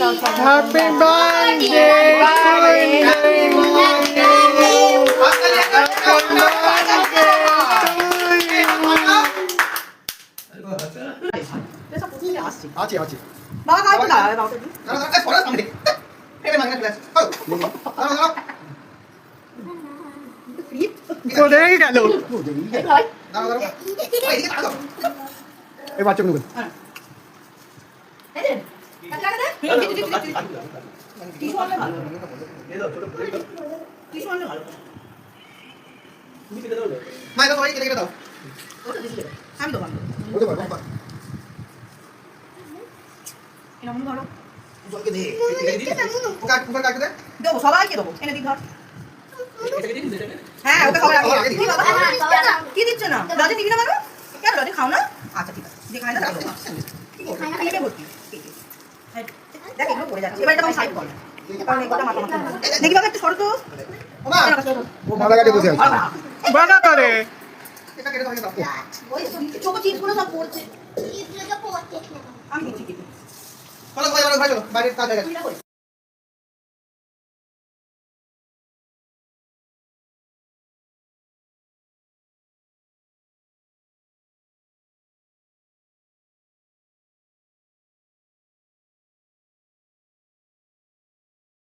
Happy birthday আছে আছে বাবা খাই তো না বাবা দাঁড়া দাঁড়া পড়া সামনে ফেলে মাগনা গ্লাস দাঁড়া দাঁড়া কোথায় গেল দাঁড়া দাঁড়া এইদিকে তাকাও এই বাচ্চা গুলো মাইরা সবাই কেটে কেটে দাও আমি দেবো ওকে বাবা বাবা এরকম ধরো জলকে দে ওকে কাট দে দেবো সবাইকে দেবো এনে দিক ধর হ্যাঁ ওকে খাবার আগে দিই বাবা কি দিচ্ছ না রাজে দিবি না মানে কেন রাজে খাও না আচ্ছা ঠিক আছে যে খাই না খাই না বলছি দেখ এগুলো পড়ে যাচ্ছে এবার এটা আমি সাইড কর কারণ এটা মাথা মাথা দেখি বাবা একটু সরো তো ওমা ও মালা কাটে বসে আছে বাধা করে এটা কেটে দাও ওই ছোট চিপগুলো সব পড়ছে চিপগুলো তো পড়ছে না আমি দিচ্ছি চলো ভাই চলো বাইরে কাজ হয়ে গেছে